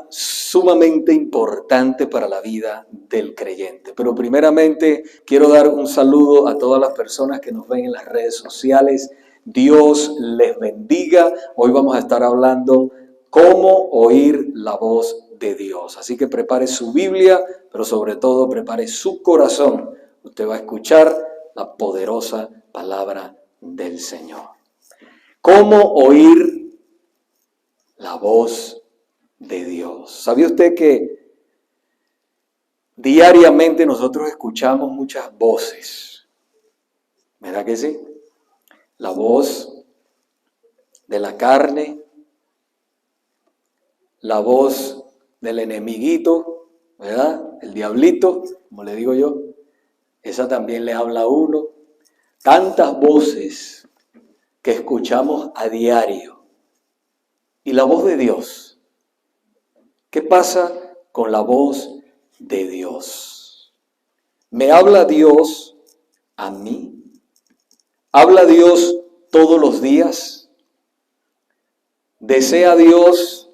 Sumamente importante para la vida del creyente. Pero primeramente quiero dar un saludo a todas las personas que nos ven en las redes sociales. Dios les bendiga. Hoy vamos a estar hablando cómo oír la voz de Dios. Así que prepare su Biblia, pero sobre todo prepare su corazón. Usted va a escuchar la poderosa palabra del Señor. ¿Cómo oír la voz de Dios? ¿Sabía usted que diariamente nosotros escuchamos muchas voces? ¿Verdad que sí? La voz de la carne, la voz del enemiguito, ¿verdad? El diablito, como le digo yo, esa también le habla a uno. Tantas voces que escuchamos a diario. Y la voz de Dios. ¿Qué pasa con la voz de Dios? ¿Me habla Dios a mí? ¿Habla Dios todos los días? ¿Desea Dios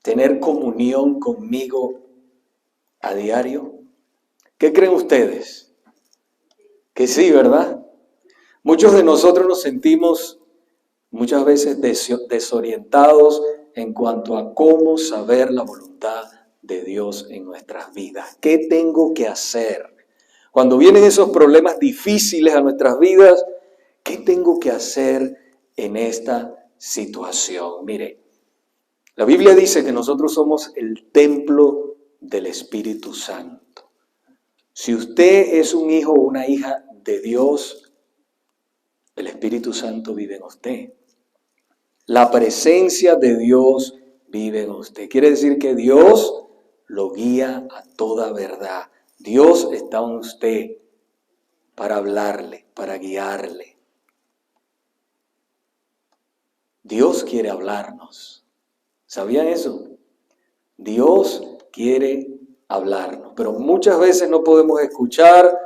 tener comunión conmigo a diario? ¿Qué creen ustedes? Que sí, ¿verdad? Muchos de nosotros nos sentimos muchas veces desorientados en cuanto a cómo saber la voluntad de Dios en nuestras vidas. ¿Qué tengo que hacer? Cuando vienen esos problemas difíciles a nuestras vidas, ¿qué tengo que hacer en esta situación? Mire, la Biblia dice que nosotros somos el templo del Espíritu Santo. Si usted es un hijo o una hija de Dios, el Espíritu Santo vive en usted. La presencia de Dios vive en usted. Quiere decir que Dios lo guía a toda verdad. Dios está en usted para hablarle, para guiarle. Dios quiere hablarnos. ¿Sabían eso? Dios quiere hablarnos, pero muchas veces no podemos escuchar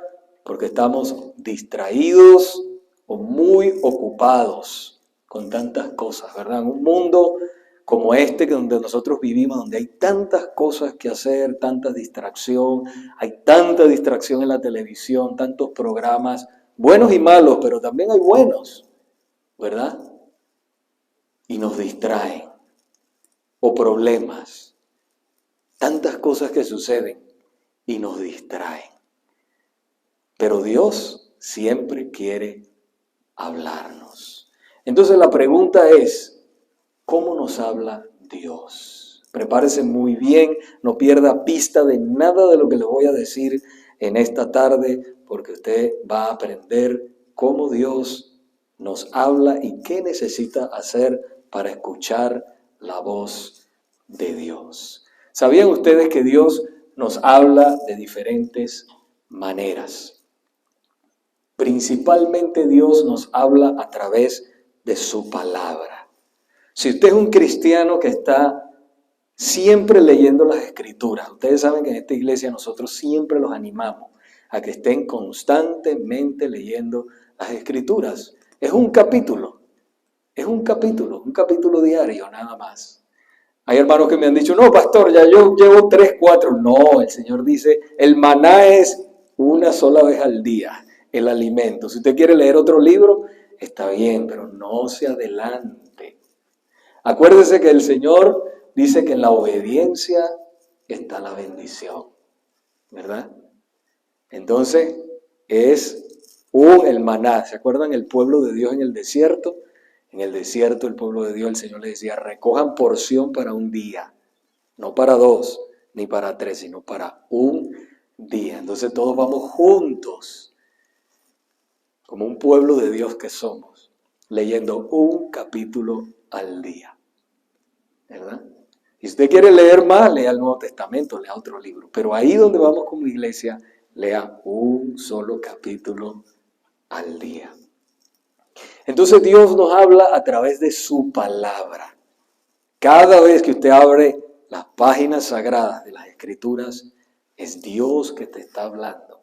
porque estamos distraídos o muy ocupados con tantas cosas, ¿verdad? En un mundo como este donde nosotros vivimos, donde hay tantas cosas que hacer, tanta distracción, hay tanta distracción en la televisión, tantos programas, buenos y malos, pero también hay buenos, ¿verdad? Y nos distraen, o problemas, tantas cosas que suceden y nos distraen. Pero Dios siempre quiere hablarnos. Entonces la pregunta es, ¿cómo nos habla Dios? Prepárese muy bien, no pierda pista de nada de lo que le voy a decir en esta tarde, porque usted va a aprender cómo Dios nos habla y qué necesita hacer para escuchar la voz de Dios. ¿Sabían ustedes que Dios nos habla de diferentes maneras? Principalmente Dios nos habla a través de su palabra. Si usted es un cristiano que está siempre leyendo las Escrituras, ustedes saben que en esta iglesia nosotros siempre los animamos a que estén constantemente leyendo las Escrituras. Es un capítulo diario nada más. Hay hermanos que me han dicho, no, pastor, ya yo llevo 3, 4. No, el Señor dice, el maná es una sola vez al día, el alimento. Si usted quiere leer otro libro, está bien, pero no se adelante. Acuérdese que el Señor dice que en la obediencia está la bendición, ¿verdad? Entonces, es el maná. ¿Se acuerdan el pueblo de Dios en el desierto? En el desierto, el pueblo de Dios, el Señor le decía, recojan porción para un día, no para 2, ni para 3, sino para un día. Entonces todos vamos juntos, como un pueblo de Dios que somos, leyendo un capítulo al día, ¿verdad? Si usted quiere leer más, lea el Nuevo Testamento, lea otro libro. Pero ahí donde vamos como iglesia, lea un solo capítulo al día. Entonces Dios nos habla a través de su palabra. Cada vez que usted abre las páginas sagradas de las Escrituras, es Dios que te está hablando.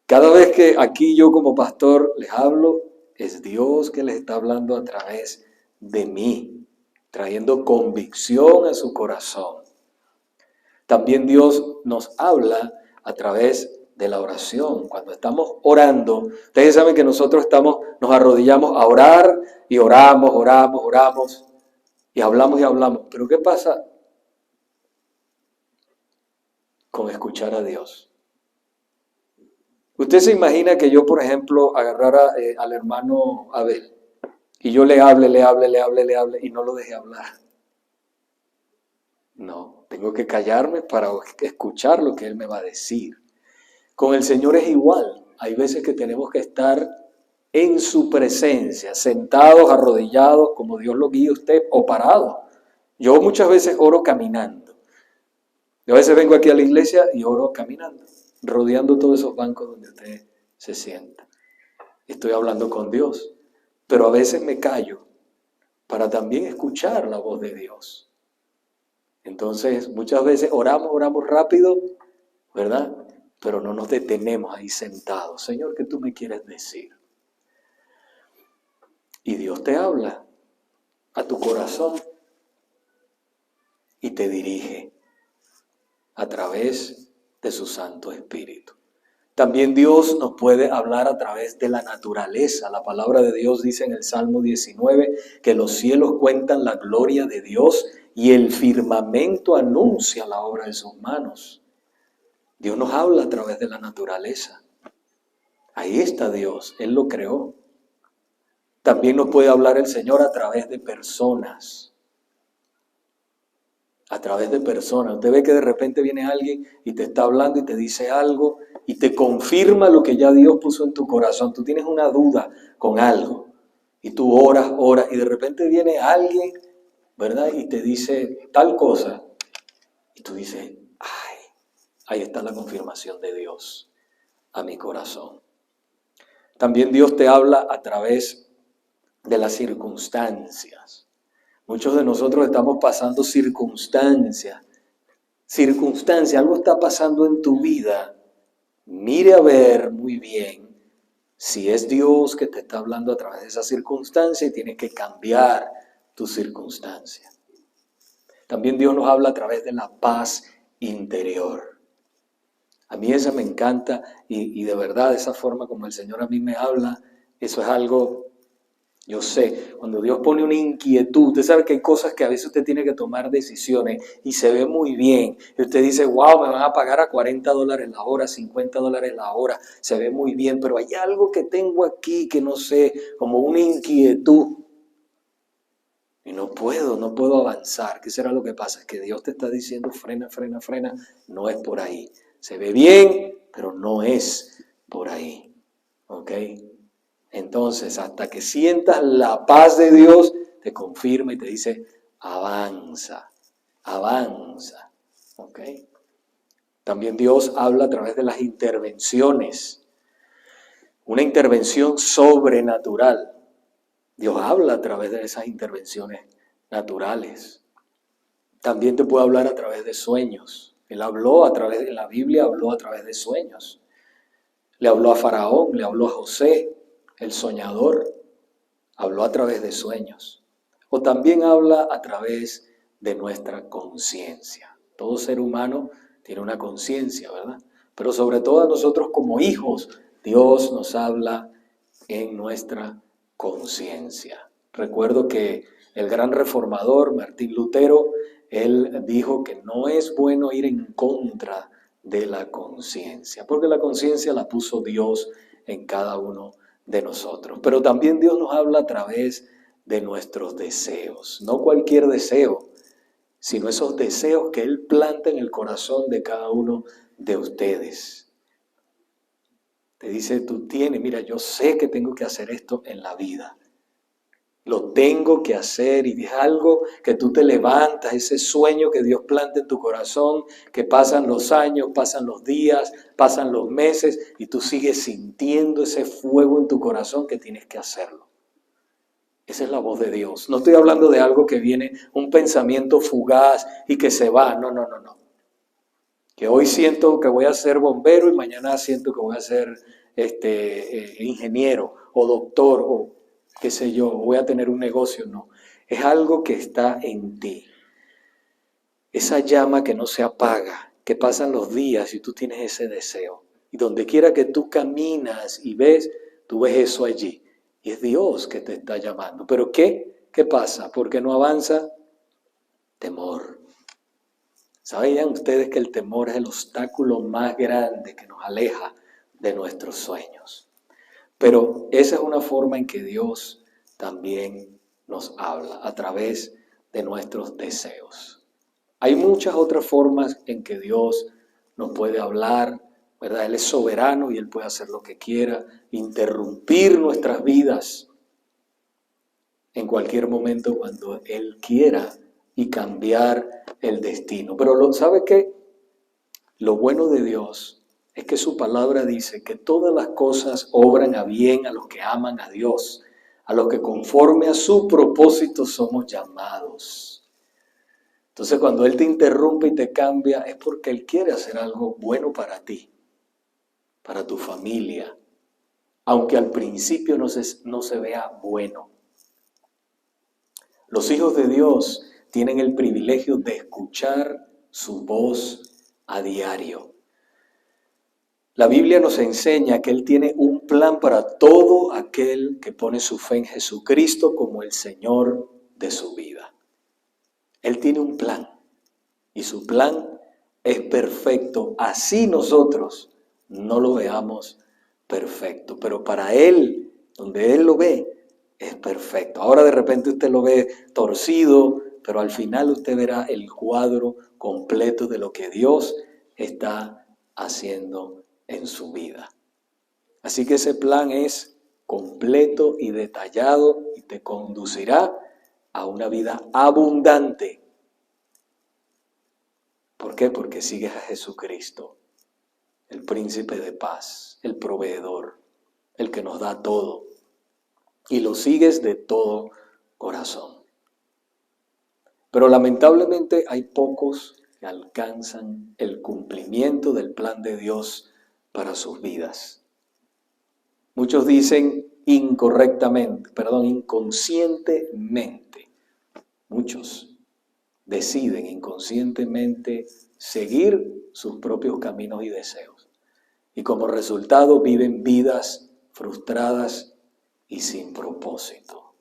Cada vez que aquí yo como pastor les hablo, es Dios que les está hablando a través de mí. trayendo convicción a su corazón. También Dios nos habla a través de la oración. Cuando estamos orando, ustedes saben que nosotros nos arrodillamos a orar y oramos y hablamos. Pero ¿qué pasa con escuchar a Dios? Usted se imagina que yo, por ejemplo, agarrara al hermano Abel y yo le hable y no lo deje hablar. No, tengo que callarme para escuchar lo que él me va a decir. Con el Señor es igual. Hay veces que tenemos que estar en su presencia, sentados, arrodillados, como Dios lo guíe a usted, o parados. Yo muchas veces oro caminando. Yo a veces vengo aquí a la iglesia y oro caminando, rodeando todos esos bancos donde usted se sienta. Estoy hablando con Dios, pero a veces me callo para también escuchar la voz de Dios. Entonces, muchas veces oramos rápido, ¿verdad? Pero no nos detenemos ahí sentados. Señor, ¿qué tú me quieres decir? Y Dios te habla a tu corazón y te dirige a través de su Santo Espíritu. También Dios nos puede hablar a través de la naturaleza. La palabra de Dios dice en el Salmo 19 que los cielos cuentan la gloria de Dios y el firmamento anuncia la obra de sus manos. Dios nos habla a través de la naturaleza. Ahí está Dios, Él lo creó. También nos puede hablar el Señor a través de personas. A través de personas. Usted ve que de repente viene alguien y te está hablando y te dice algo y te confirma lo que ya Dios puso en tu corazón. Tú tienes una duda con algo y tú oras y de repente viene alguien, ¿verdad? Y te dice tal cosa y tú dices, ay, ahí está la confirmación de Dios a mi corazón. También Dios te habla a través de las circunstancias. Muchos de nosotros estamos pasando circunstancias, algo está pasando en tu vida. Mire a ver muy bien si es Dios que te está hablando a través de esa circunstancia y tienes que cambiar tu circunstancia. También Dios nos habla a través de la paz interior. A mí esa me encanta y de verdad esa forma como el Señor a mí me habla, eso es algo, yo sé, cuando Dios pone una inquietud, usted sabe que hay cosas que a veces usted tiene que tomar decisiones y se ve muy bien. Y usted dice, wow, me van a pagar a $40 la hora, $50 la hora, se ve muy bien, pero hay algo que tengo aquí que no sé, como una inquietud. Y no puedo avanzar. ¿Qué será lo que pasa? Es que Dios te está diciendo, frena, no es por ahí. Se ve bien, pero no es por ahí. ¿Ok? Entonces, hasta que sientas la paz de Dios, te confirma y te dice, avanza. ¿Ok? También Dios habla a través de las intervenciones. Una intervención sobrenatural. Dios habla a través de esas intervenciones naturales. También te puede hablar a través de sueños. Él habló en la Biblia habló a través de sueños. Le habló a Faraón, le habló a José, el soñador. Habló a través de sueños. O también habla a través de nuestra conciencia. Todo ser humano tiene una conciencia, ¿verdad? Pero sobre todo a nosotros como hijos, Dios nos habla en nuestra conciencia. Recuerdo que el gran reformador Martín Lutero, él dijo que no es bueno ir en contra de la conciencia, porque la conciencia la puso Dios en cada uno de nosotros. Pero también Dios nos habla a través de nuestros deseos, no cualquier deseo, sino esos deseos que Él planta en el corazón de cada uno de ustedes. Te dice, mira, yo sé que tengo que hacer esto en la vida. Lo tengo que hacer y es algo que tú te levantas, ese sueño que Dios planta en tu corazón, que pasan los años, pasan los días, pasan los meses y tú sigues sintiendo ese fuego en tu corazón que tienes que hacerlo. Esa es la voz de Dios. No estoy hablando de algo que viene, un pensamiento fugaz y que se va. No. Que hoy siento que voy a ser bombero y mañana siento que voy a ser ingeniero o doctor o qué sé yo, voy a tener un negocio. No. Es algo que está en ti. Esa llama que no se apaga, que pasan los días y tú tienes ese deseo. Y donde quiera que tú caminas y ves, tú ves eso allí. Y es Dios que te está llamando. ¿Pero qué? ¿Qué pasa? ¿Por qué no avanza? Temor. ¿Sabían ustedes que el temor es el obstáculo más grande que nos aleja de nuestros sueños? Pero esa es una forma en que Dios también nos habla, a través de nuestros deseos. Hay muchas otras formas en que Dios nos puede hablar, ¿verdad? Él es soberano y Él puede hacer lo que quiera, interrumpir nuestras vidas en cualquier momento cuando Él quiera y cambiar el destino. Pero ¿sabe qué? Lo bueno de Dios es que su palabra dice que todas las cosas obran a bien a los que aman a Dios, a los que conforme a su propósito somos llamados. Entonces cuando Él te interrumpe y te cambia es porque Él quiere hacer algo bueno para ti, para tu familia, aunque al principio no se vea bueno. Los hijos de Dios tienen el privilegio de escuchar su voz a diario. La Biblia nos enseña que Él tiene un plan para todo aquel que pone su fe en Jesucristo como el Señor de su vida. Él tiene un plan y su plan es perfecto. Así nosotros no lo veamos perfecto, pero para Él, donde Él lo ve, es perfecto. Ahora de repente usted lo ve torcido, pero al final usted verá el cuadro completo de lo que Dios está haciendo en su vida. Así que ese plan es completo y detallado y te conducirá a una vida abundante. ¿Por qué? Porque sigues a Jesucristo, el príncipe de paz, el proveedor, el que nos da todo, y lo sigues de todo corazón. Pero lamentablemente hay pocos que alcanzan el cumplimiento del plan de Dios para sus vidas. Muchos dicen inconscientemente. Muchos deciden inconscientemente seguir sus propios caminos y deseos. Y como resultado viven vidas frustradas y sin propósito.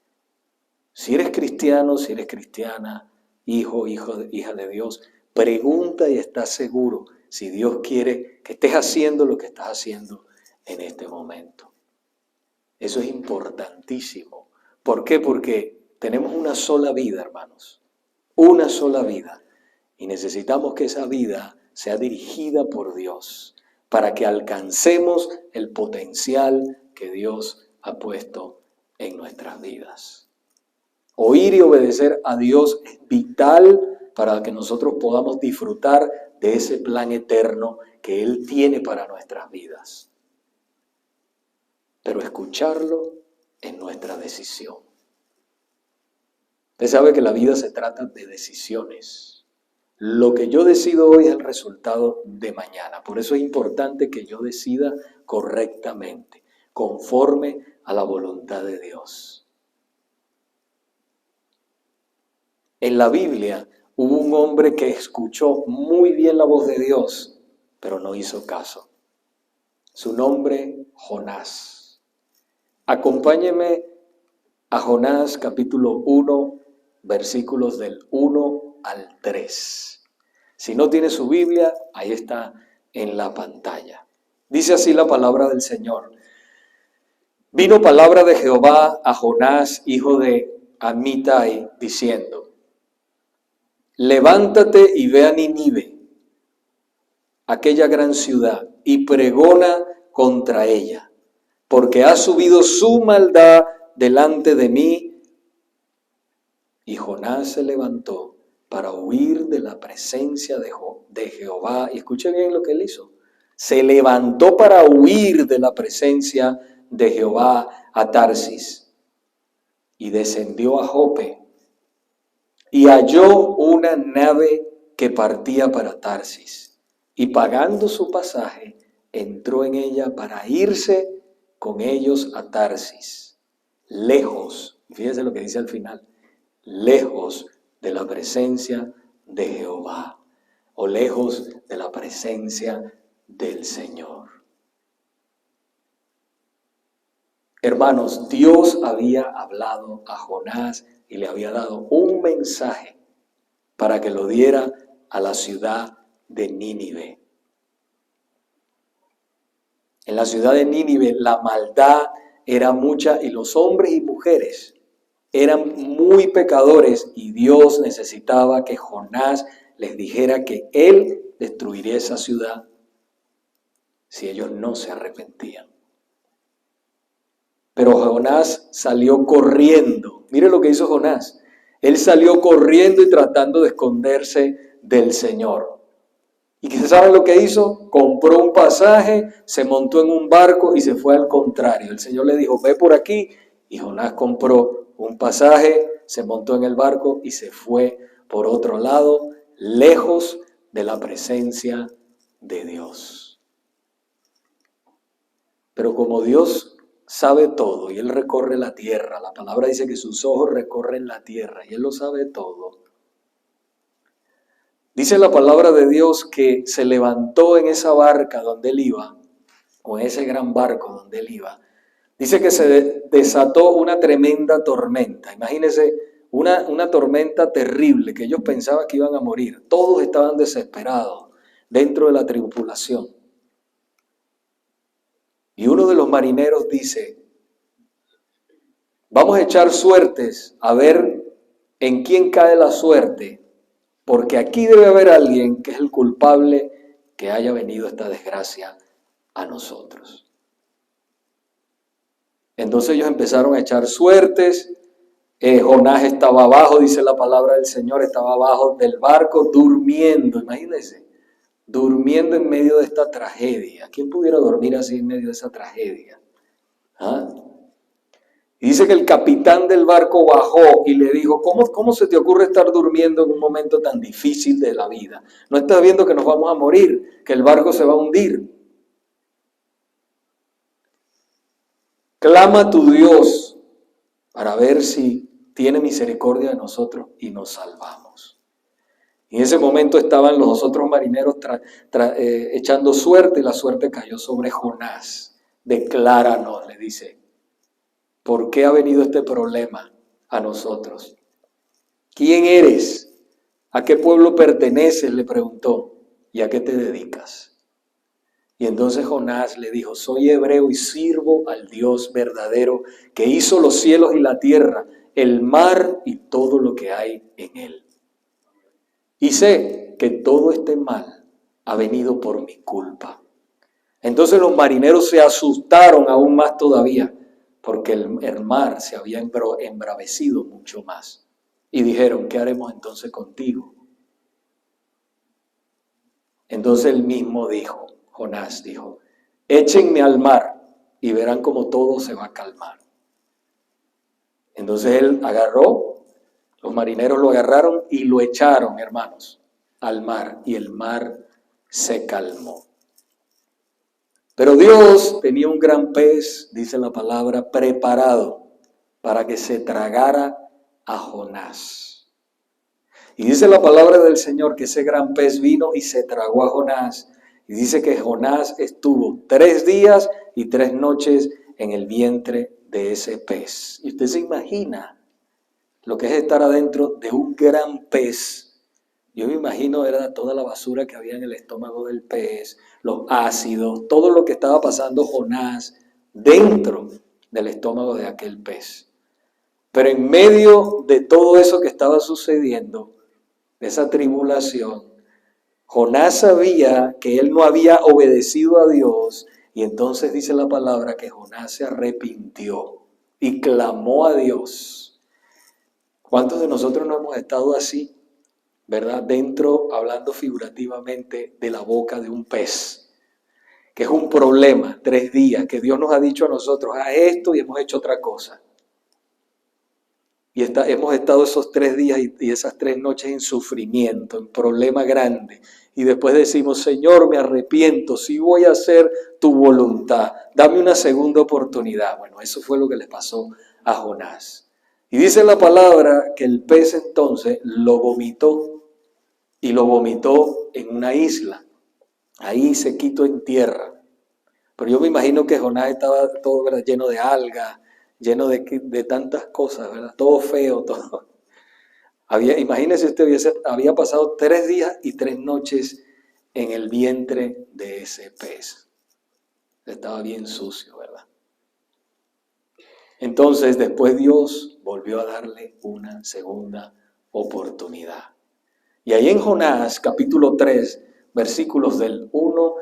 Si eres cristiano, si eres cristiana, hija de Dios, pregunta y estás seguro si Dios quiere que estés haciendo lo que estás haciendo en este momento. Eso es importantísimo. ¿Por qué? Porque tenemos una sola vida, hermanos. Una sola vida. Y necesitamos que esa vida sea dirigida por Dios para que alcancemos el potencial que Dios ha puesto en nuestras vidas. Oír y obedecer a Dios es vital para que nosotros podamos disfrutar de ese plan eterno que Él tiene para nuestras vidas. Pero escucharlo es nuestra decisión. Usted sabe que la vida se trata de decisiones. Lo que yo decido hoy es el resultado de mañana. Por eso es importante que yo decida correctamente, conforme a la voluntad de Dios. En la Biblia hubo un hombre que escuchó muy bien la voz de Dios, pero no hizo caso. Su nombre, Jonás. Acompáñeme a Jonás capítulo 1, versículos del 1 al 3. Si no tiene su Biblia, ahí está en la pantalla. Dice así la palabra del Señor. Vino palabra de Jehová a Jonás, hijo de Amitai, diciendo: levántate y ve a Nínive, aquella gran ciudad, y pregona contra ella, porque ha subido su maldad delante de mí. Y Jonás se levantó para huir de la presencia de Jehová. Y escuche bien lo que él hizo. Se levantó para huir de la presencia de Jehová a Tarsis. Y descendió a Jope. Y halló una nave que partía para Tarsis. Y pagando su pasaje, entró en ella para irse con ellos a Tarsis. Lejos. Fíjense lo que dice al final. lejos de la presencia de Jehová o lejos de la presencia del Señor. Hermanos, Dios había hablado a Jonás y le había dado un mensaje para que lo diera a la ciudad de Nínive. En la ciudad de Nínive la maldad era mucha y los hombres y mujeres eran muy pecadores y Dios necesitaba que Jonás les dijera que él destruiría esa ciudad si ellos no se arrepentían. Pero Jonás salió corriendo. Mire lo que hizo Jonás. Él salió corriendo y tratando de esconderse del Señor. ¿Y qué saben lo que hizo? Compró un pasaje, se montó en un barco y se fue al contrario. El Señor le dijo, ve por aquí. Y Jonás compró un pasaje, se montó en el barco y se fue por otro lado, lejos de la presencia de Dios. Pero como Dios sabe todo y Él recorre la tierra, la palabra dice que sus ojos recorren la tierra y Él lo sabe todo. Dice la palabra de Dios que se levantó en esa barca donde Él iba, o en ese gran barco donde Él iba. Dice que se desató una tremenda tormenta. Imagínense una tormenta terrible que ellos pensaban que iban a morir. Todos estaban desesperados dentro de la tripulación. Y uno de los marineros dice, vamos a echar suertes a ver en quién cae la suerte, porque aquí debe haber alguien que es el culpable que haya venido esta desgracia a nosotros. Entonces ellos empezaron a echar suertes. Jonás estaba abajo, dice la palabra del Señor, estaba abajo del barco durmiendo, imagínense, durmiendo en medio de esta tragedia. ¿Quién pudiera dormir así en medio de esa tragedia? ¿Ah? Y dice que el capitán del barco bajó y le dijo, ¿cómo se te ocurre estar durmiendo en un momento tan difícil de la vida? ¿No estás viendo que nos vamos a morir, que el barco se va a hundir? Clama a tu Dios para ver si tiene misericordia de nosotros y nos salvamos. Y en ese momento estaban los otros marineros echando suerte y la suerte cayó sobre Jonás. Decláranos, le dice, ¿por qué ha venido este problema a nosotros? ¿Quién eres? ¿A qué pueblo perteneces? Le preguntó. ¿Y a qué te dedicas? Y entonces Jonás le dijo, soy hebreo y sirvo al Dios verdadero que hizo los cielos y la tierra, el mar y todo lo que hay en él. Y sé que todo este mal ha venido por mi culpa. Entonces los marineros se asustaron aún más todavía, porque el mar se había embravecido mucho más. Y dijeron, ¿qué haremos entonces contigo? Entonces él mismo dijo, Jonás dijo, échenme al mar y verán cómo todo se va a calmar. Entonces él agarró, los marineros lo agarraron y lo echaron, hermanos, al mar, y el mar se calmó. Pero Dios tenía un gran pez, dice la palabra, preparado para que se tragara a Jonás. Y dice la palabra del Señor que ese gran pez vino y se tragó a Jonás. Y dice que Jonás estuvo 3 días y 3 noches en el vientre de ese pez. Y usted se imagina lo que es estar adentro de un gran pez. Yo me imagino era toda la basura que había en el estómago del pez, los ácidos, todo lo que estaba pasando Jonás dentro del estómago de aquel pez. Pero en medio de todo eso que estaba sucediendo, de esa tribulación, Jonás sabía que él no había obedecido a Dios y entonces dice la palabra que Jonás se arrepintió y clamó a Dios. ¿Cuántos de nosotros no hemos estado así, verdad? Dentro, hablando figurativamente, de la boca de un pez, que es un problema, 3 días, que Dios nos ha dicho a nosotros, haz esto y hemos hecho otra cosa. Y hemos estado esos 3 días y esas 3 noches en sufrimiento, en problema grande. Y después decimos, Señor, me arrepiento, sí voy a hacer tu voluntad. Dame una segunda oportunidad. Bueno, eso fue lo que le pasó a Jonás. Y dice la palabra que el pez entonces lo vomitó, y lo vomitó en una isla, ahí sequito en tierra. Pero yo me imagino que Jonás estaba todo, ¿verdad?, lleno de algas, lleno de tantas cosas, ¿verdad? Todo feo, todo. Imagínese usted, había pasado 3 días y 3 noches en el vientre de ese pez. Estaba bien sucio, ¿verdad? Entonces después Dios volvió a darle una segunda oportunidad. Y ahí en Jonás capítulo 3, versículos del 1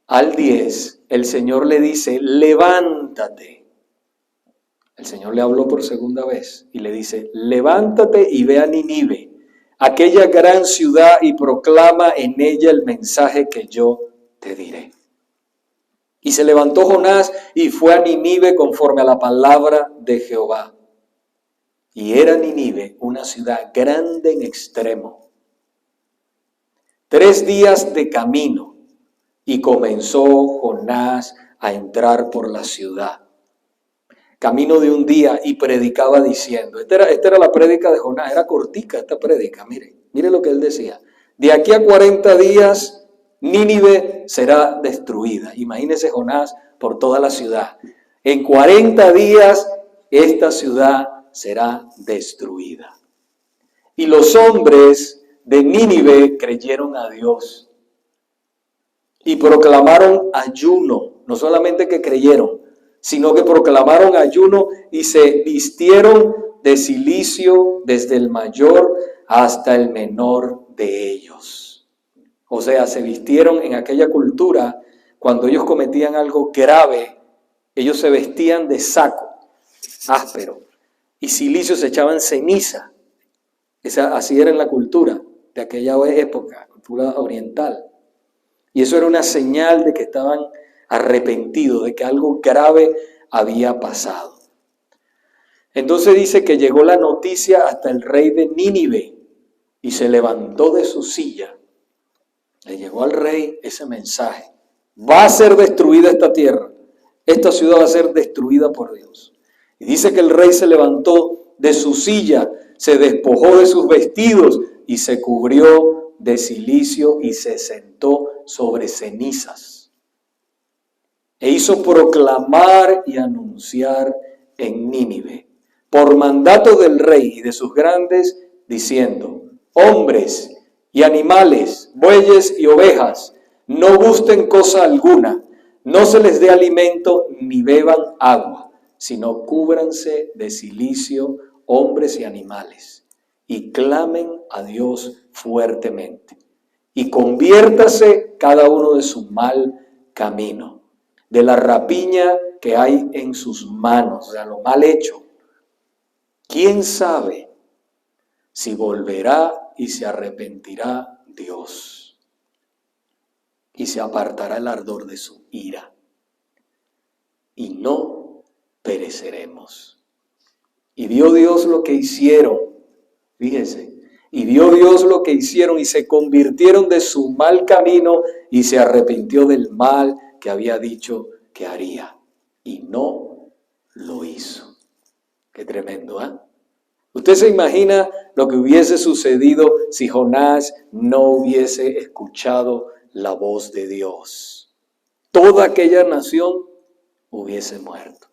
al 10, el Señor le dice, levántate. El Señor le habló por segunda vez y le dice, levántate y ve a Nínive, aquella gran ciudad, y proclama en ella el mensaje que yo te diré. Y se levantó Jonás y fue a Nínive conforme a la palabra de Jehová. Y era Nínive una ciudad grande en extremo, 3 días de camino, y comenzó Jonás a entrar por la ciudad. Camino de un día, y predicaba diciendo, esta era la prédica de Jonás, era cortica esta prédica, mire lo que él decía, de aquí a 40 días Nínive será destruida. Imagínese Jonás por toda la ciudad. En 40 días esta ciudad será destruida. Y los hombres de Nínive creyeron a Dios y proclamaron ayuno. No solamente que creyeron, sino que proclamaron ayuno y se vistieron de cilicio desde el mayor hasta el menor de ellos. O sea, se vistieron en aquella cultura, cuando ellos cometían algo grave, ellos se vestían de saco áspero y cilicio, se echaban ceniza. Así era en la cultura de aquella época, cultura oriental. Y eso era una señal de que estaban arrepentidos, de que algo grave había pasado. Entonces dice que llegó la noticia hasta el rey de Nínive y se levantó de su silla. Le llegó al rey ese mensaje. Va a ser destruida esta tierra. Esta ciudad va a ser destruida por Dios. Y dice que el rey se levantó de su silla, se despojó de sus vestidos y se cubrió de cilicio y se sentó sobre cenizas. E hizo proclamar y anunciar en Nínive, por mandato del rey y de sus grandes, diciendo, hombres y animales, bueyes y ovejas, no gusten cosa alguna, no se les dé alimento ni beban agua, sino cúbranse de cilicio hombres y animales, y clamen a Dios fuertemente, y conviértase cada uno de su mal camino, de la rapiña que hay en sus manos, o sea, lo mal hecho. ¿Quién sabe si volverá y se arrepentirá Dios y se apartará el ardor de su ira y no pereceremos? Y vio Dios lo que hicieron, fíjense, y vio Dios lo que hicieron y se convirtieron de su mal camino y se arrepintió del mal que había dicho que haría y no lo hizo. Qué tremendo, ¿eh? ¿Usted se imagina lo que hubiese sucedido si Jonás no hubiese escuchado la voz de Dios? Toda aquella nación hubiese muerto.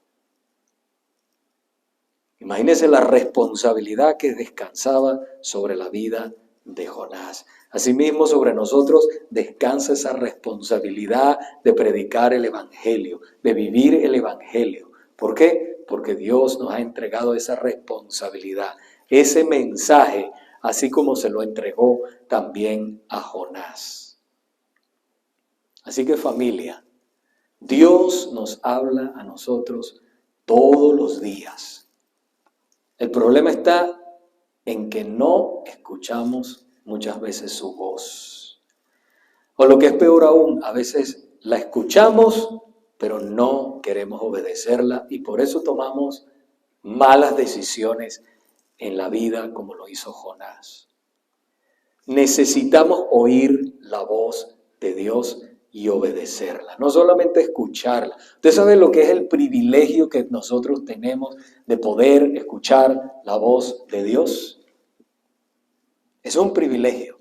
Imagínese la responsabilidad que descansaba sobre la vida de Jonás. Asimismo, sobre nosotros descansa esa responsabilidad de predicar el evangelio, de vivir el evangelio. ¿Por qué? Porque Dios nos ha entregado esa responsabilidad, ese mensaje, así como se lo entregó también a Jonás. Así que, familia, Dios nos habla a nosotros todos los días. El problema está en que no escuchamos muchas veces su voz. O lo que es peor aún, a veces la escuchamos, pero no queremos obedecerla y por eso tomamos malas decisiones en la vida como lo hizo Jonás. Necesitamos oír la voz de Dios y obedecerla. No solamente escucharla. Usted sabe lo que es el privilegio que nosotros tenemos de poder escuchar la voz de Dios. Es un privilegio.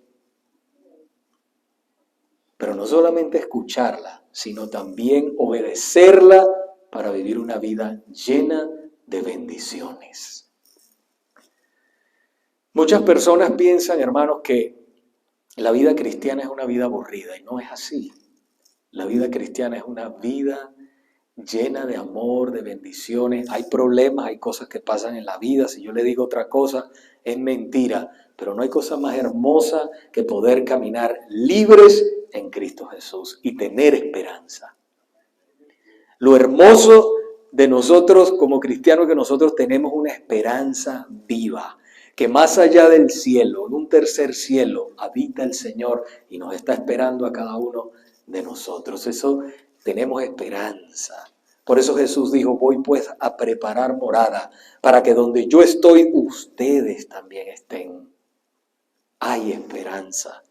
Pero no solamente escucharla, sino también obedecerla para vivir una vida llena de bendiciones. Muchas personas piensan, hermanos, que la vida cristiana es una vida aburrida y no es así. La vida cristiana es una vida llena de amor, de bendiciones. Hay problemas, hay cosas que pasan en la vida. Si yo le digo otra cosa, es mentira. Pero no hay cosa más hermosa que poder caminar libres en Cristo Jesús y tener esperanza. Lo hermoso de nosotros como cristianos, que nosotros tenemos una esperanza viva, que más allá del cielo, en un tercer cielo, habita el Señor y nos está esperando a cada uno de nosotros. Eso, tenemos esperanza. Por eso Jesús dijo, voy pues a preparar morada, para que donde yo estoy, ustedes también estén. Hay esperanza.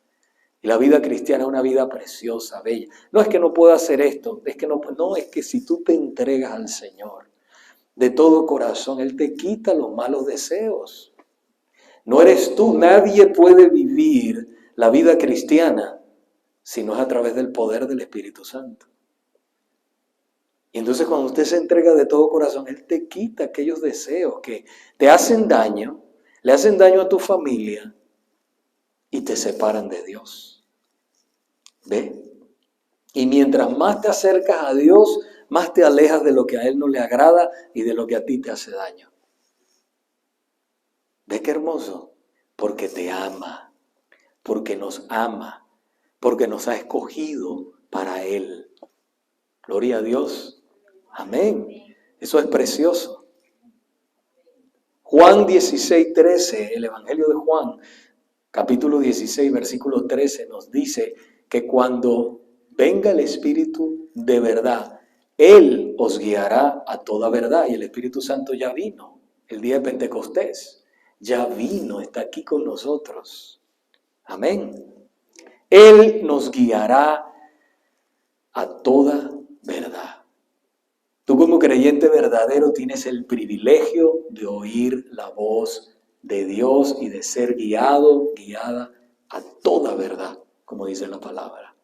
Y la vida cristiana es una vida preciosa, bella. No es que no pueda hacer esto, es que si tú te entregas al Señor de todo corazón, Él te quita los malos deseos. No eres tú, nadie puede vivir la vida cristiana si no es a través del poder del Espíritu Santo. Y entonces cuando usted se entrega de todo corazón, Él te quita aquellos deseos que te hacen daño, le hacen daño a tu familia y te separan de Dios. ¿Ve? Y mientras más te acercas a Dios, más te alejas de lo que a Él no le agrada y de lo que a ti te hace daño. ¿Ve qué hermoso? Porque te ama, porque nos ama, porque nos ha escogido para Él. Gloria a Dios. Amén. Eso es precioso. Juan 16:13, el Evangelio de Juan, capítulo 16, versículo 13, nos dice que cuando venga el Espíritu de verdad, Él os guiará a toda verdad. Y el Espíritu Santo ya vino el día de Pentecostés. Ya vino, está aquí con nosotros. Amén. Él nos guiará a toda verdad. Tú como creyente verdadero tienes el privilegio de oír la voz de Dios y de ser guiado, guiada a toda verdad, como dice la palabra.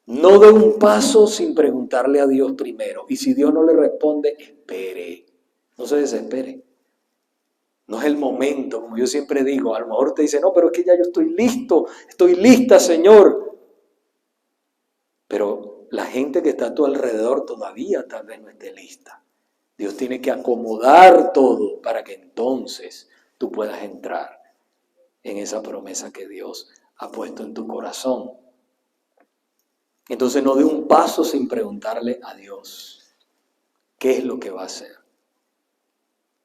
No dé un paso sin preguntarle a Dios primero. Y si Dios no le responde, espere. No se desespere. No es el momento, como yo siempre digo. A lo mejor te dice, no, pero es que ya yo estoy listo, estoy lista, Señor. Pero la gente que está a tu alrededor todavía tal vez no esté lista. Dios tiene que acomodar todo para que entonces tú puedas entrar en esa promesa que Dios ha puesto en tu corazón. Entonces no dé un paso sin preguntarle a Dios qué es lo que va a hacer.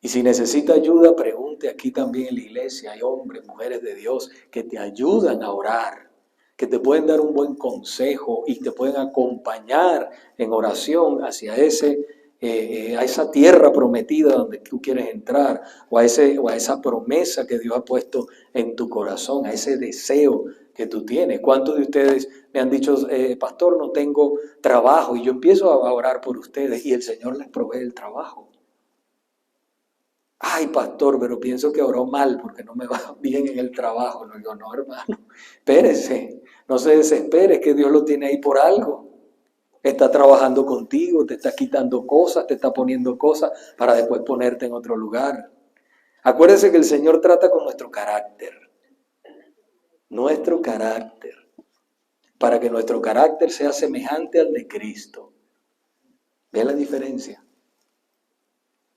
Y si necesita ayuda, pregunte. Aquí también en la iglesia hay hombres, mujeres de Dios que te ayudan a orar, que te pueden dar un buen consejo y te pueden acompañar en oración hacia a esa tierra prometida donde tú quieres entrar, o a esa promesa que Dios ha puesto en tu corazón, a ese deseo que tú tienes. ¿Cuántos de ustedes me han dicho, pastor, no tengo trabajo? Y yo empiezo a orar por ustedes y el Señor les provee el trabajo. Ay, pastor, pero pienso que oró mal porque no me va bien en el trabajo. No digo, no, hermano, espérese, no se desespere, que Dios lo tiene ahí por algo. Está trabajando contigo, te está quitando cosas, te está poniendo cosas para después ponerte en otro lugar. Acuérdese que el Señor trata con nuestro carácter, para que nuestro carácter sea semejante al de Cristo. ¿Ve la diferencia?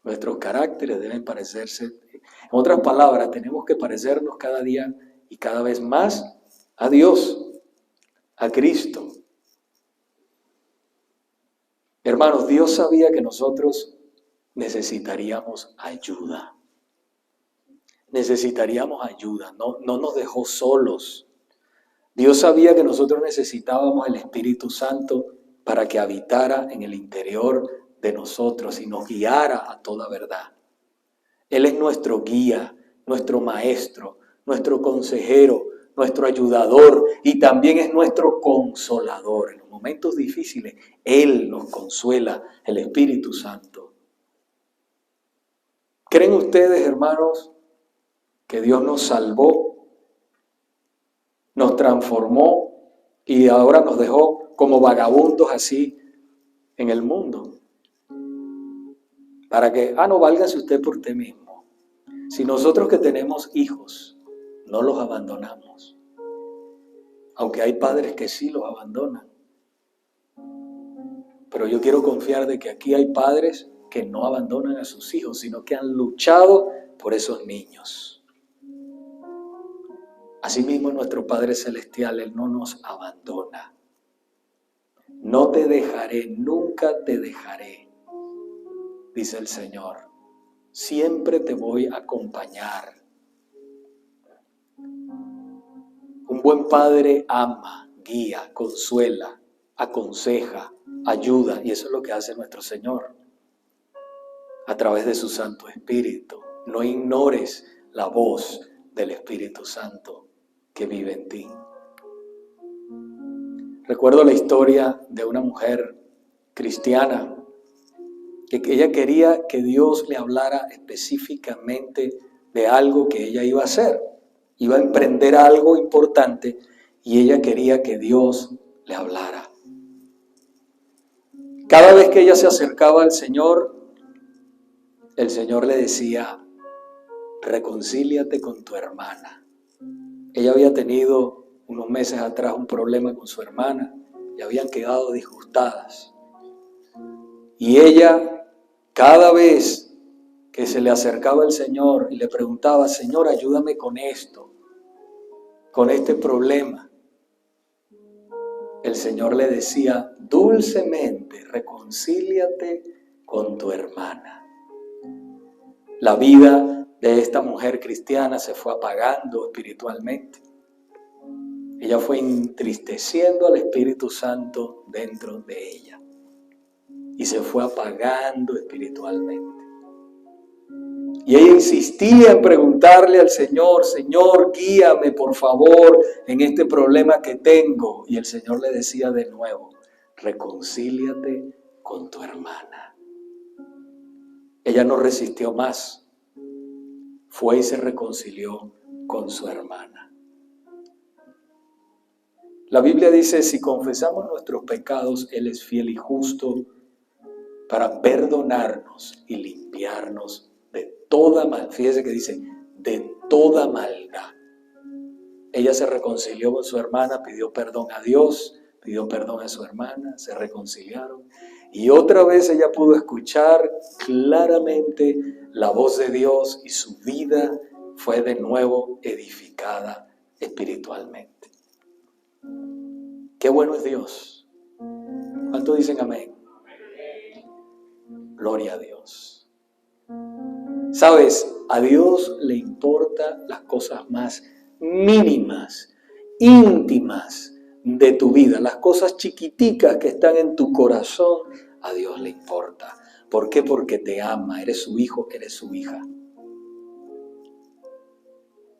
Nuestros caracteres deben parecerse. En otras palabras, tenemos que parecernos cada día y cada vez más a Dios, a Cristo. Hermanos, Dios sabía que nosotros necesitaríamos ayuda. Necesitaríamos ayuda, no nos dejó solos. Dios sabía que nosotros necesitábamos el Espíritu Santo para que habitara en el interior de nosotros y nos guiara a toda verdad. Él es nuestro guía, nuestro maestro, nuestro consejero, nuestro ayudador y también es nuestro consolador. En los momentos difíciles, Él nos consuela, el Espíritu Santo. ¿Creen ustedes, hermanos, que Dios nos salvó, nos transformó y ahora nos dejó como vagabundos así en el mundo? Para que, no, válgase usted por usted mismo. Si nosotros que tenemos hijos, no los abandonamos. Aunque hay padres que sí los abandonan. Pero yo quiero confiar de que aquí hay padres que no abandonan a sus hijos, sino que han luchado por esos niños. Asimismo, nuestro Padre Celestial, Él no nos abandona. No te dejaré, nunca te dejaré, dice el Señor. Siempre te voy a acompañar. Un buen padre ama, guía, consuela, aconseja, ayuda, y eso es lo que hace nuestro Señor a través de su Santo Espíritu. No ignores la voz del Espíritu Santo que vive en ti. Recuerdo la historia de una mujer cristiana que ella quería que Dios le hablara específicamente de algo que ella iba a hacer. Iba a emprender algo importante y ella quería que Dios le hablara. Cada vez que ella se acercaba al Señor, el Señor le decía, reconcíliate con tu hermana. Ella había tenido unos meses atrás un problema con su hermana y habían quedado disgustadas. Y ella, cada vez que se le acercaba al Señor y le preguntaba, Señor, ayúdame con esto, con este problema, el Señor le decía dulcemente, reconcíliate con tu hermana. La vida de esta mujer cristiana se fue apagando espiritualmente. Ella fue entristeciendo al Espíritu Santo dentro de ella y se fue apagando espiritualmente. Y ella insistía en preguntarle al Señor, Señor, guíame por favor en este problema que tengo. Y el Señor le decía de nuevo, reconcíliate con tu hermana. Ella no resistió más, fue y se reconcilió con su hermana. La Biblia dice, si confesamos nuestros pecados, Él es fiel y justo para perdonarnos y limpiarnos de toda maldad. Fíjese que dice, de toda maldad. Ella se reconcilió con su hermana, pidió perdón a Dios, pidió perdón a su hermana, se reconciliaron. Y otra vez ella pudo escuchar claramente la voz de Dios y su vida fue de nuevo edificada espiritualmente. Qué bueno es Dios. ¿Cuántos dicen amén? Gloria a Dios. Sabes, a Dios le importan las cosas más mínimas, íntimas de tu vida. Las cosas chiquiticas que están en tu corazón, a Dios le importa. ¿Por qué? Porque te ama, eres su hijo, eres su hija.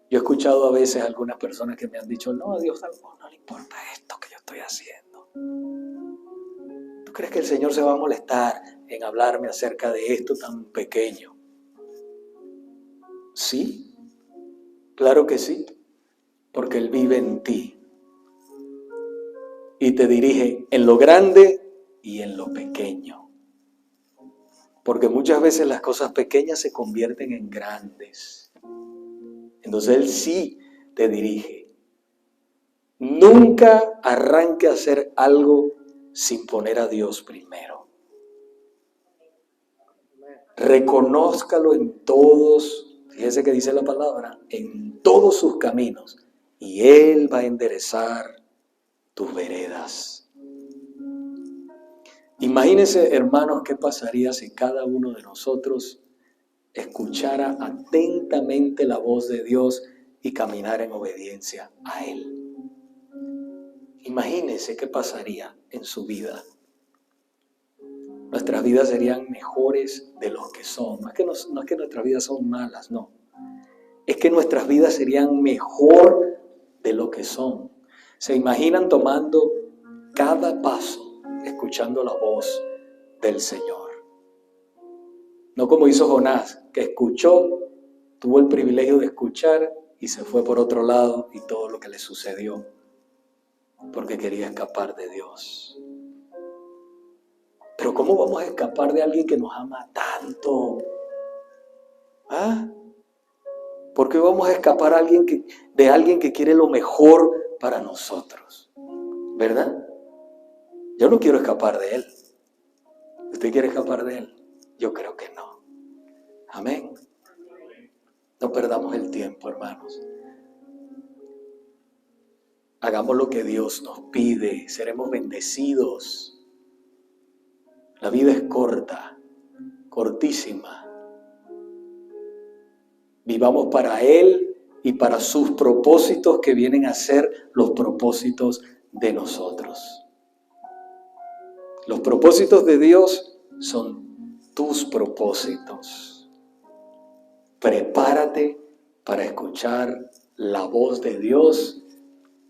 Yo he escuchado a veces a algunas personas que me han dicho, no, a Dios no le importa esto que yo estoy haciendo. ¿Tú crees que el Señor se va a molestar en hablarme acerca de esto tan pequeño? Sí, claro que sí, porque Él vive en ti y te dirige en lo grande y en lo pequeño. Porque muchas veces las cosas pequeñas se convierten en grandes. Entonces Él sí te dirige. Nunca arranque a hacer algo sin poner a Dios primero. Reconózcalo en todos, fíjese que dice la palabra, en todos sus caminos, y Él va a enderezar tus veredas. Imagínense, hermanos, qué pasaría si cada uno de nosotros escuchara atentamente la voz de Dios y caminara en obediencia a Él. Imagínense qué pasaría en su vida. Nuestras vidas serían mejores de lo que son. No es que nuestras vidas son malas, no. Es que nuestras vidas serían mejor de lo que son. Se imaginan tomando cada paso, escuchando la voz del Señor. No como hizo Jonás, que escuchó, tuvo el privilegio de escuchar y se fue por otro lado y todo lo que le sucedió, porque quería escapar de Dios. Pero ¿cómo vamos a escapar de alguien que nos ama tanto? ¿Ah? ¿Por qué vamos a escapar de alguien que quiere lo mejor para nosotros? ¿Verdad? Yo no quiero escapar de Él. ¿Usted quiere escapar de Él? Yo creo que no. Amén. No perdamos el tiempo, hermanos. Hagamos lo que Dios nos pide. Seremos bendecidos. La vida es corta, cortísima. Vivamos para Él y para sus propósitos que vienen a ser los propósitos de nosotros. Los propósitos de Dios son tus propósitos. Prepárate para escuchar la voz de Dios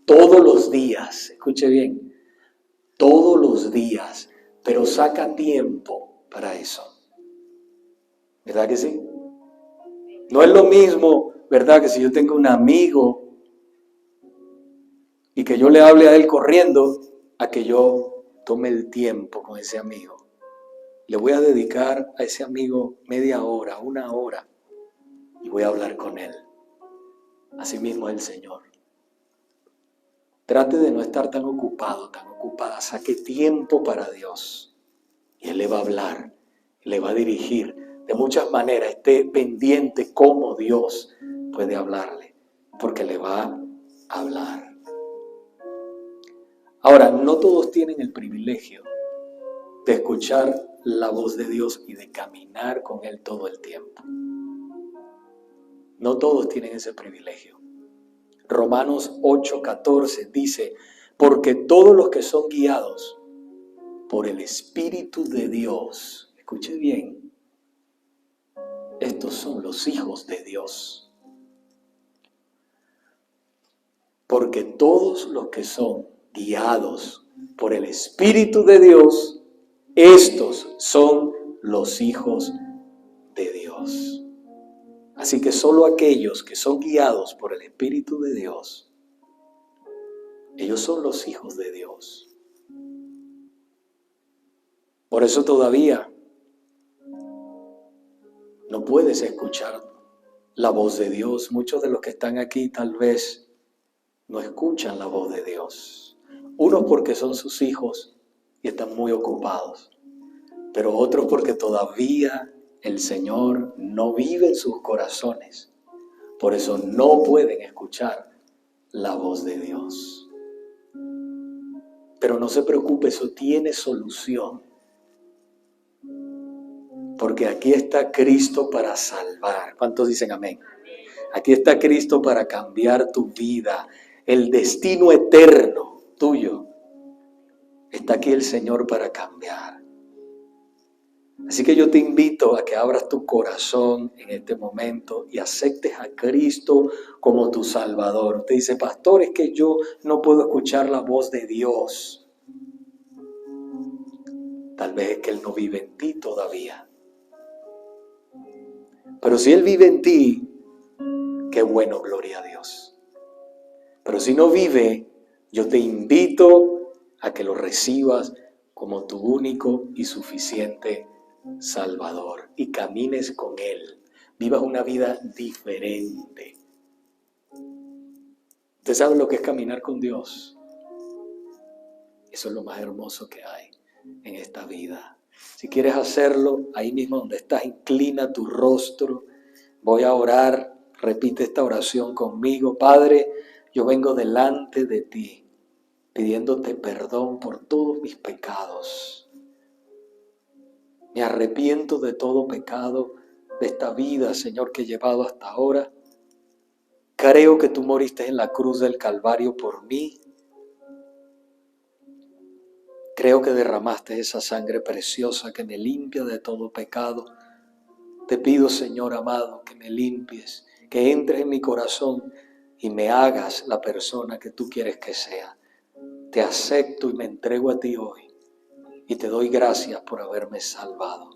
todos los días. Escuche bien, todos los días, pero saca tiempo para eso. ¿Verdad que sí? No es lo mismo, ¿verdad? Que si yo tengo un amigo y que yo le hable a él corriendo, a que yo tome el tiempo con ese amigo. Le voy a dedicar a ese amigo media hora, una hora, y voy a hablar con él. Así mismo es el Señor. Trate de no estar tan ocupado, tan ocupada. Saque tiempo para Dios. Y Él le va a hablar, le va a dirigir. De muchas maneras, esté pendiente cómo Dios puede hablarle, porque le va a hablar. Ahora, no todos tienen el privilegio de escuchar la voz de Dios y de caminar con Él todo el tiempo. No todos tienen ese privilegio. Romanos 8:14 dice, porque todos los que son guiados por el Espíritu de Dios, escuche bien, estos son los hijos de Dios. Porque todos los que son guiados por el Espíritu de Dios, estos son los hijos de Dios. Así que solo aquellos que son guiados por el Espíritu de Dios, ellos son los hijos de Dios. Por eso todavía no puedes escuchar la voz de Dios. Muchos de los que están aquí tal vez no escuchan la voz de Dios. Unos porque son sus hijos y están muy ocupados, pero otros porque todavía el Señor no vive en sus corazones. Por eso no pueden escuchar la voz de Dios. Pero no se preocupe, eso tiene solución. Porque aquí está Cristo para salvar. ¿Cuántos dicen amén? Aquí está Cristo para cambiar tu vida. El destino eterno tuyo. Está aquí el Señor para cambiar. Así que yo te invito a que abras tu corazón en este momento y aceptes a Cristo como tu Salvador. Usted dice, pastor, es que yo no puedo escuchar la voz de Dios. Tal vez es que Él no vive en ti todavía. Pero si Él vive en ti, qué bueno, gloria a Dios. Pero si no vive, yo te invito a que lo recibas como tu único y suficiente Salvador y camines con Él. Vivas una vida diferente. ¿Usted sabe lo que es caminar con Dios? Eso es lo más hermoso que hay en esta vida. Si quieres hacerlo, ahí mismo donde estás, inclina tu rostro. Voy a orar. Repite esta oración conmigo. Padre, yo vengo delante de ti, pidiéndote perdón por todos mis pecados. Me arrepiento de todo pecado de esta vida, Señor, que he llevado hasta ahora. Creo que tú moriste en la cruz del Calvario por mí. Creo que derramaste esa sangre preciosa que me limpia de todo pecado. Te pido, Señor amado, que me limpies, que entres en mi corazón y me hagas la persona que tú quieres que sea. Te acepto y me entrego a ti hoy y te doy gracias por haberme salvado.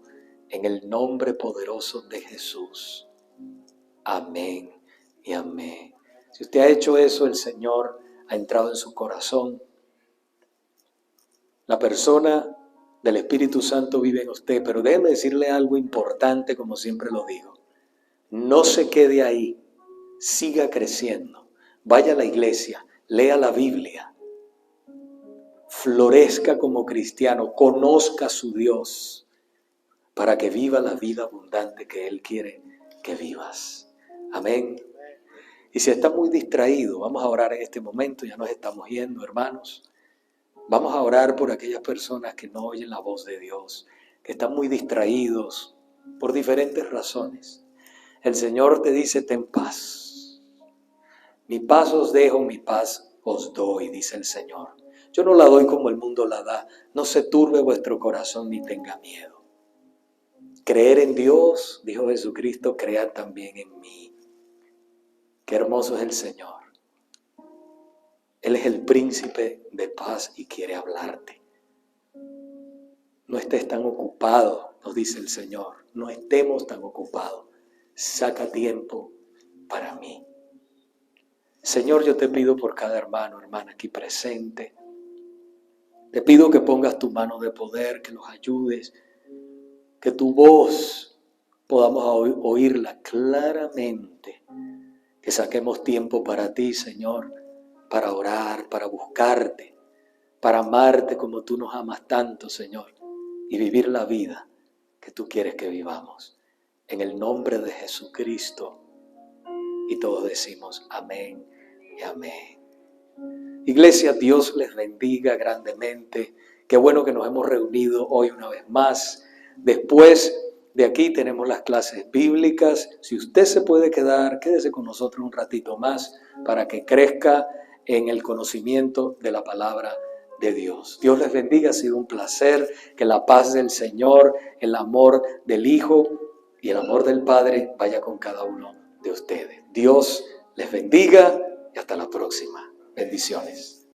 En el nombre poderoso de Jesús. Amén y amén. Si usted ha hecho eso, el Señor ha entrado en su corazón. La persona del Espíritu Santo vive en usted, pero déjeme decirle algo importante, como siempre lo digo. No se quede ahí, siga creciendo. Vaya a la iglesia, lea la Biblia, florezca como cristiano, conozca a su Dios, para que viva la vida abundante que Él quiere que vivas. Amén. Y si está muy distraído, vamos a orar en este momento, ya nos estamos yendo, hermanos. Vamos a orar por aquellas personas que no oyen la voz de Dios, que están muy distraídos por diferentes razones. El Señor te dice, ten paz. Mi paz os dejo, mi paz os doy, dice el Señor. Yo no la doy como el mundo la da. No se turbe vuestro corazón ni tenga miedo. Creer en Dios, dijo Jesucristo, cread también en mí. Qué hermoso es el Señor. Él es el príncipe de paz y quiere hablarte. No estés tan ocupado, nos dice el Señor. No estemos tan ocupados. Saca tiempo para mí. Señor, yo te pido por cada hermano, hermana aquí presente. Te pido que pongas tu mano de poder, que los ayudes, que tu voz podamos oírla claramente. Que saquemos tiempo para ti, Señor, para orar, para buscarte, para amarte como tú nos amas tanto, Señor, y vivir la vida que tú quieres que vivamos. En el nombre de Jesucristo. Y todos decimos amén y amén. Iglesia, Dios les bendiga grandemente. Qué bueno que nos hemos reunido hoy una vez más. Después de aquí tenemos las clases bíblicas. Si usted se puede quedar, quédese con nosotros un ratito más para que crezca en el conocimiento de la palabra de Dios. Dios les bendiga, ha sido un placer. Que la paz del Señor, el amor del Hijo y el amor del Padre vaya con cada uno de ustedes. Dios les bendiga y hasta la próxima. Bendiciones.